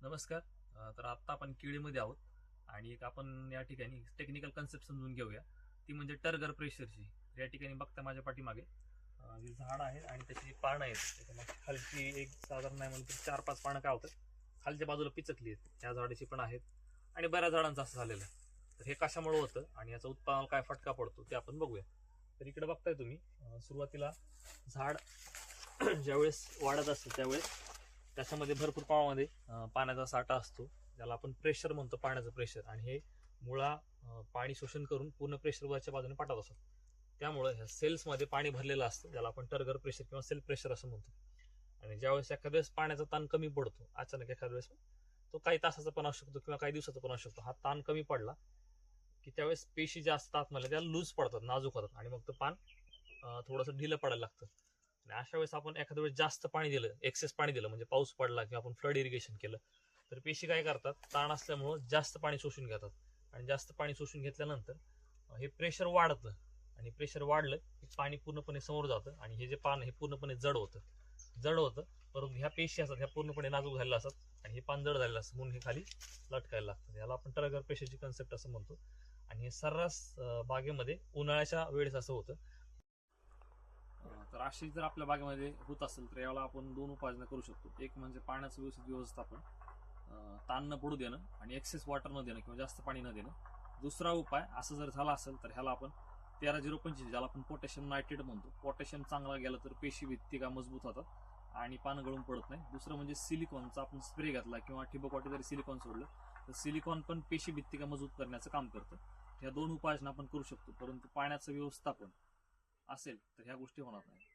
नमस्कार. तर आता आपण केळीमध्ये आहोत आणि एक आपण या ठिकाणी टेक्निकल कन्सेप्ट समजून घेऊया. ती म्हणजे टर्गर प्रेशरची. या ठिकाणी बघता माझ्या पाठीमागे हे झाड आहे आणि त्याची पानं आहेत. त्याच्यामध्ये खालची एक साधारण नाही म्हणून 4-5 पानं काय होतं खालच्या बाजूला पिचकली आहेत. त्या झाडाची पण आहेत आणि बऱ्याच झाडांचं असं झालेलं आहे. तर हे कशामुळे होतं आणि याचा उत्पादनाला काय फटका पडतो ते आपण बघूया. तर इकडे बघताय तुम्ही सुरुवातीला झाड ज्यावेळेस वाढत असतं त्यावेळेस त्याच्यामध्ये भरपूर प्रमाणामध्ये पाण्याचा साठा असतो, ज्याला आपण प्रेशर म्हणतो, पाण्याचं प्रेशर. आणि हे मुळा पाणी शोषण करून पूर्ण प्रेशर वरच्या बाजूने पाठवत असतात. त्यामुळे ह्या सेल्समध्ये पाणी भरलेलं असतं, ज्याला आपण टर्गर प्रेशर किंवा सेल्फ प्रेशर असं म्हणतो. आणि ज्यावेळेस एखाद्या वेळेस पाण्याचा ताण कमी पडतो अचानक, एखाद्या वेळेस तो काही तासाचा पण असू शकतो किंवा काही दिवसाचा पण असू शकतो, हा ताण कमी पडला की त्यावेळेस पेशी ज्या असतात आतमध्ये त्या लूज पडतात, नाजूक होतात आणि मग ते पान थोडंसं ढिलं पडायला लागतं. आणि अशा वेळेस आपण एखाद्या वेळेस जास्त पाणी दिलं, एक्सेस पाणी दिलं, म्हणजे पाऊस पडला किंवा आपण फ्लड इरिगेशन केलं, तर पेशी काय करतात, ताण असल्यामुळं जास्त पाणी शोषून घेतात. आणि जास्त पाणी शोषून घेतल्यानंतर हे प्रेशर वाढतं आणि प्रेशर वाढलं की पाणी पूर्णपणे समोर जातं आणि हे जे पान हे पूर्णपणे जड होतं. परंतु ह्या पेशी असतात ह्या पूर्णपणे नाजूक झालेल्या असतात आणि हे पान जड झालेलं असतं म्हणून हे खाली लटकायला लागतं. याला आपण टर्गर प्रेशरची कन्सेप्ट असं म्हणतो. आणि हे सर्रास बागेमध्ये उन्हाळ्याच्या वेळेस असं होतं. तर अशी जर आपल्या बागेमध्ये होत असेल तर याला आपण 2 उपाययोजना करू शकतो. एक म्हणजे पाण्याचं व्यवस्थित व्यवस्थापन, ताण न पडू देणं आणि एक्सेस वॉटर न देणं किंवा जास्त पाणी न देणं. दुसरा उपाय असं जर झाला असेल तर ह्याला आपण 13-0-25, ज्याला आपण पोटॅशियम नायट्रेट म्हणतो, पोटॅशियम चांगला गेलं तर पेशी भित्तिका मजबूत होतात आणि पानं गळून पडत नाही. दुसरं म्हणजे सिलिकॉनचा आपण स्प्रे घातला किंवा ठिबक वाटे जरी सिलिकॉन सोडलं तर सिलिकॉन पण पेशी भित्तिका मजबूत करण्याचं काम करतं. ह्या 2 उपाययोजना आपण करू शकतो. परंतु पाण्याचं व्यवस्थापन असेल तर ह्या गोष्टी होणार नाही.